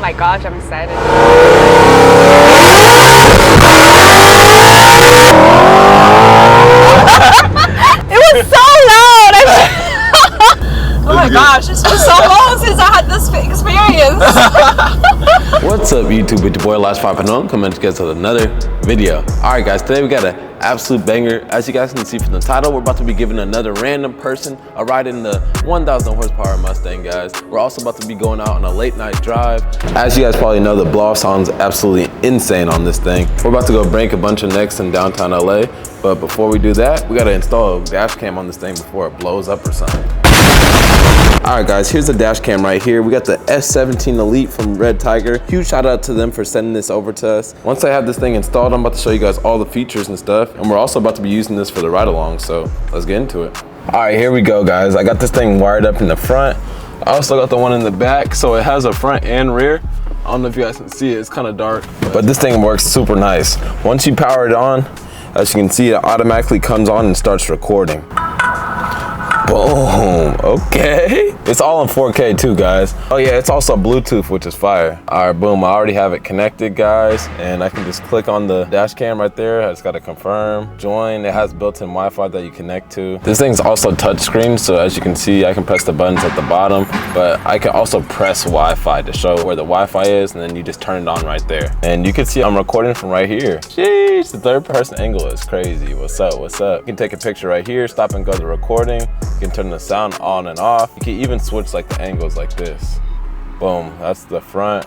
my gosh, I'm excited. It was so loud. Oh my gosh, it's been so long since I had this experience. What's up YouTube, it's your boy Last 5.0 coming to get to another video. Alright guys, today we got an absolute banger. As you guys can see from the title, we're about to be giving another random person a ride in the 1,000 horsepower Mustang, guys. We're also about to be going out on a late night drive. As you guys probably know, the blow off sounds absolutely insane on this thing. We're about to go break a bunch of necks in downtown LA, but before we do that, we gotta install a dash cam on this thing before it blows up or something. Alright guys, here's the dash cam right here. We got the S17 Elite from Redtiger. Huge shout out to them for sending this over to us. Once I have this thing installed, I'm about to show you guys all the features and stuff. And we're also about to be using this for the ride along, so let's get into it. Alright, here we go guys. I got this thing wired up in the front. I also got the one in the back, so it has a front and rear. I don't know if you guys can see it, it's kind of dark. But this thing works super nice. Once you power it on, as you can see, it automatically comes on and starts recording. Boom, okay. It's all in 4K too, guys. Oh yeah, it's also Bluetooth, which is fire. All right, boom, I already have it connected, guys. And I can just click on the dash cam right there. I just gotta confirm, join. It has built-in Wi-Fi that you connect to. This thing's also touchscreen, so as you can see, I can press the buttons at the bottom, but I can also press Wi-Fi to show where the Wi-Fi is, and then you just turn it on right there. And you can see I'm recording from right here. Jeez, the third person angle is crazy. What's up, what's up? You can take a picture right here, stop and go to recording. You can turn the sound on and off. You can even switch like the angles like this. Boom, that's the front,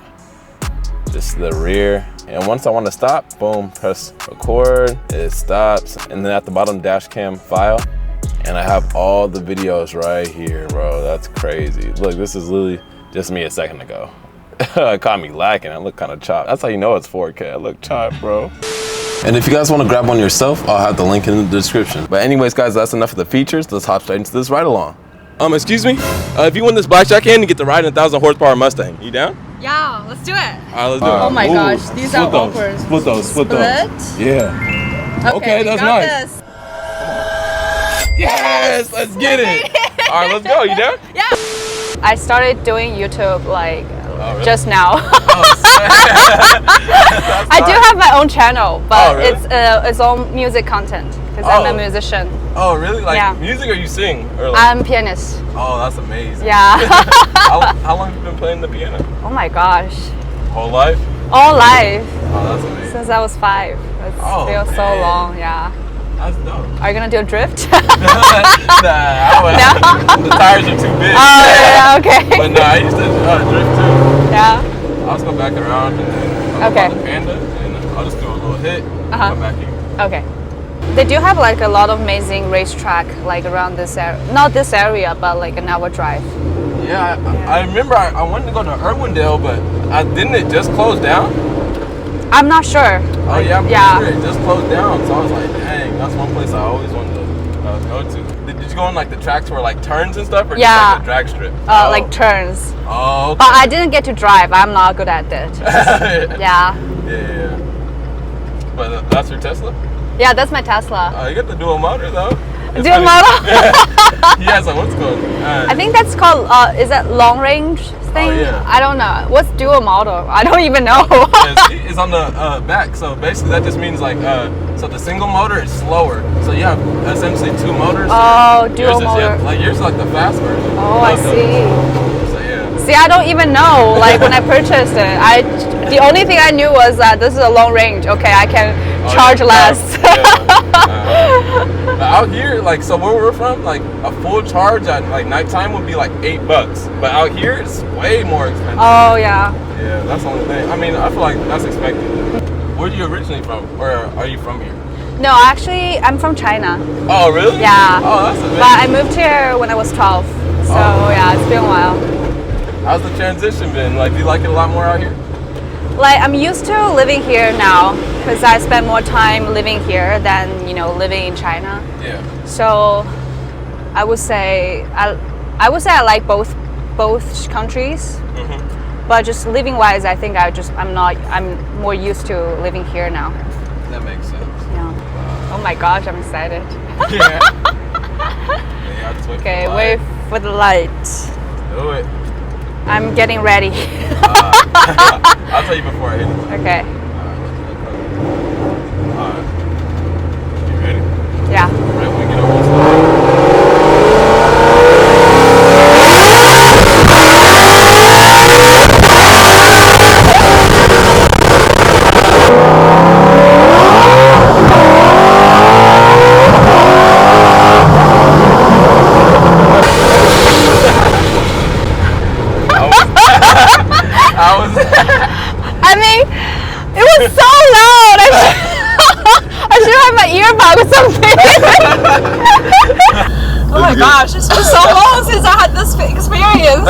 just the rear. And once I want to stop, boom, press record, it stops. And then at the bottom, dash cam file. And I have all the videos right here, bro. That's crazy. Look, this is literally just me a second ago. It caught me lacking, I look kind of chopped. That's how you know it's 4K, I look chopped, bro. And if you guys want to grab one yourself, I'll have the link in the description. But anyways, guys, that's enough of the features. Let's hop straight into this ride along. Excuse me? If you win this blackjack hand, you get to ride in a 1,000 horsepower Mustang. You down? Yeah, let's do it. All right, let's do it. Oh my gosh, these are awkward. Split those. Yeah. Okay, that's nice. This. Yes, let's get it. All right, let's go. You down? Yeah. I started doing YouTube like just now. I do have my own channel, but it's all music content because I'm a musician. Oh, really? Like music or you sing? Or like... I'm a pianist. Oh, that's amazing. Yeah. How long have you been playing the piano? Oh my gosh. Whole life? All life. Oh, that's amazing. Since I was 5. It feels so long, yeah. That's dope. Are you gonna do a drift? Nah, the tires are too big. Oh, yeah, okay. But no, I used to drift too. Yeah. I'll just go back around and then I'll go the Panda and I'll just do a little hit and come back here. Okay. They do have like a lot of amazing racetrack like around this area. Not this area, but like an hour drive. Yeah, I remember I wanted to go to Irwindale, but didn't it just close down? I'm not sure. Oh yeah, I'm pretty sure it just closed down. So I was like, dang, that's one place I always wanted to go to. Did you go on like the tracks where like turns and stuff, or just like a drag strip? Like turns. Oh. Okay. But I didn't get to drive. I'm not good at it. Yeah. But that's your Tesla? Yeah, that's my Tesla. Oh, you got the dual motor though. Dual motor? Yeah, so what's called? I think that's called, is that long range thing? Oh, yeah. I don't know. What's dual motor? I don't even know. It's on the back, so basically that just means like, so the single motor is slower. So you have essentially 2 motors. Oh, dual motor. Like yours is like the fast version. Oh, I see. So yeah. See, I don't even know, like when I purchased it. The only thing I knew was that this is a long range. Okay, I can charge less. Out here, like, so where we're from, like a full charge at like nighttime would be like $8, but out here it's way more expensive. Oh yeah. Yeah, that's the only thing. I mean, I feel like that's expected. Where are you originally from? Or are you from here? No, actually, I'm from China. Oh really? Yeah. Oh, that's amazing. But I moved here when I was 12. So yeah, it's been a while. How's the transition been? Like, do you like it a lot more out here? Like, I'm used to living here now because I spend more time living here than, living in China. Yeah. So I would say I like both countries. Mm-hmm. But just living wise, I think I'm more used to living here now. That makes sense. Yeah. Wow. Oh my gosh, I'm excited. Yeah. Okay, wait for the light. Do it. I'm getting ready. I'll tell you before I hit it. Okay. Alright. You ready? Yeah. Right when we get over this line. I mean, it was so loud. I should have my earbud or something. Oh my gosh, it's been so long since I had this experience.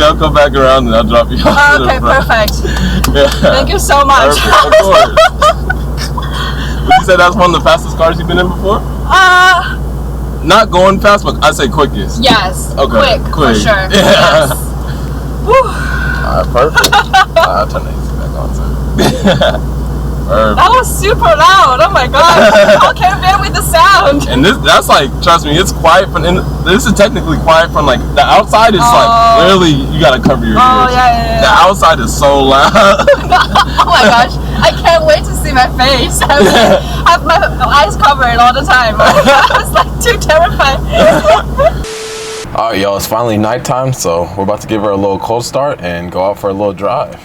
I'll come back around and I'll drop you off. Okay, perfect. Yeah. Thank you so much. Perfect, of course. Would you say that's one of the fastest cars you've been in before? Not going fast, but I say quickest. Yes. Okay. Quick, for sure. Yeah. Yes. Woo. Alright, perfect. I'll turn the AC back on too. Perfect. That was super loud. Oh my god. I can't bear with the sound. And that's like, trust me, it's quiet from, and this is technically quiet from like, the outside is like, really, you gotta cover your ears. Yeah. The outside is so loud. Oh my gosh. I can't wait to see my face. I have my eyes covered all the time. I was like too terrified. All right, y'all, it's finally nighttime, so we're about to give her a little cold start and go out for a little drive.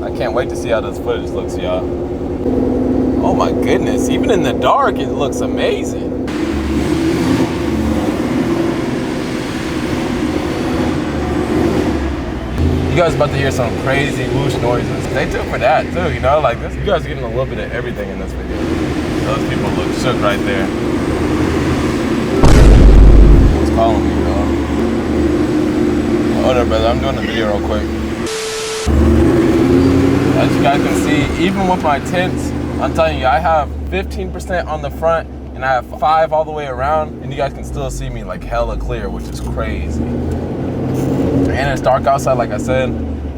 I can't wait to see how this footage looks, y'all. Oh my goodness, even in the dark, it looks amazing. You guys about to hear some crazy whoosh noises. Stay tuned for that too, you know, like this. You guys are getting a little bit of everything in this video. Those people look shook right there. Who's calling me, y'all? Hold up, brother, I'm doing a video real quick. As you guys can see, even with my tints, I'm telling you, I have 15% on the front and I have 5 all the way around, and you guys can still see me like hella clear, which is crazy. And it's dark outside, like I said.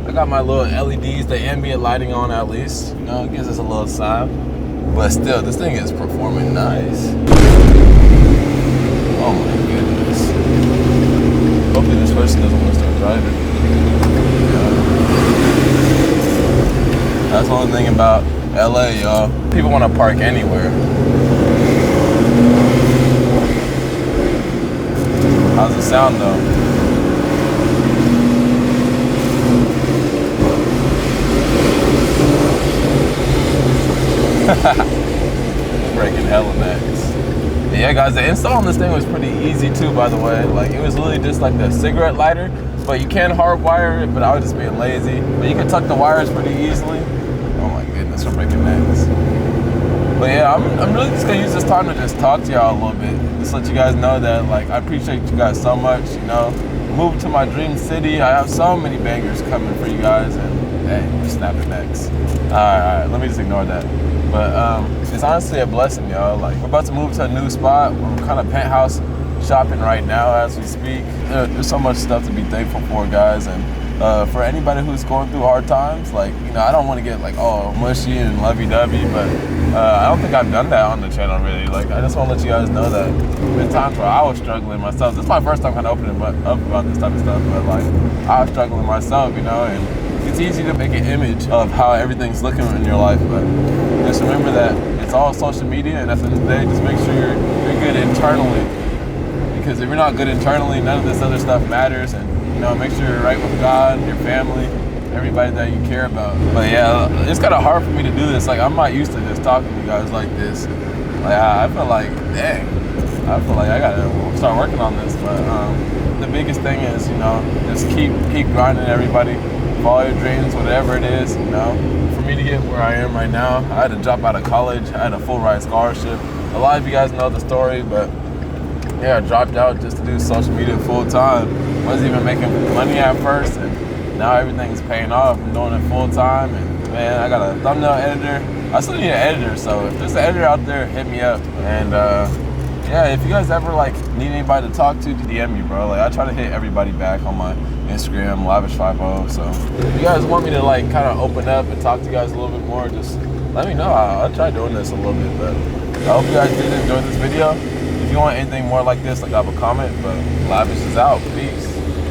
I got my little LEDs, the ambient lighting on at least. You know, it gives us a little sign. But still, this thing is performing nice. Oh my goodness. Hopefully this person doesn't want to start driving. That's one thing about LA, y'all. People want to park anywhere. How's the sound though? Breaking hella necks. Yeah, guys, the install on this thing was pretty easy too, by the way. Like, it was literally just like the cigarette lighter, but you can hardwire it, but I was just being lazy. But you can tuck the wires pretty easily. Oh my goodness, we're breaking necks. But yeah, I'm really just gonna use this time to just talk to y'all a little bit. Just let you guys know that, like, I appreciate you guys so much, you know. Moved to my dream city. I have so many bangers coming for you guys, and hey, we're snapping necks. All right, let me just ignore that. But it's honestly a blessing, y'all. Like, we're about to move to a new spot. We're kind of penthouse shopping right now as we speak. There's so much stuff to be thankful for, guys. And for anybody who's going through hard times, like, you know, I don't want to get like all mushy and lovey-dovey, but I don't think I've done that on the channel really. Like, I just want to let you guys know that there's been times where I was struggling myself. This is my first time kind of opening up about this type of stuff, but like, I was struggling myself, you know, and it's easy to make an image of how everything's looking in your life, but just remember that it's all social media, and at the end of the day, just make sure you're good internally. Because if you're not good internally, none of this other stuff matters. And, you know, make sure you're right with God, your family, everybody that you care about. But yeah, it's kind of hard for me to do this. Like, I'm not used to just talking to you guys like this. Like, I feel like, dang, I feel like I gotta start working on this. But the biggest thing is, you know, just keep grinding, everybody. Follow your dreams, whatever it is, you know. For me to get where I am right now, I had to drop out of college. I had a full ride scholarship. A lot of you guys know the story, but yeah, I dropped out just to do social media full time. Wasn't even making money at first, and now everything's paying off. I'm doing it full time, and man, I got a thumbnail editor. I still need an editor, so if there's an editor out there, hit me up. And yeah, if you guys ever like need anybody to talk to, DM me, bro. Like I try to hit everybody back on my Instagram, lavish50. So if you guys want me to like kind of open up and talk to you guys a little bit more, just let me know. I'll try doing this a little bit, but I hope you guys did enjoy this video. If you want anything more like this, like, leave a comment. But Lavish is out. Peace.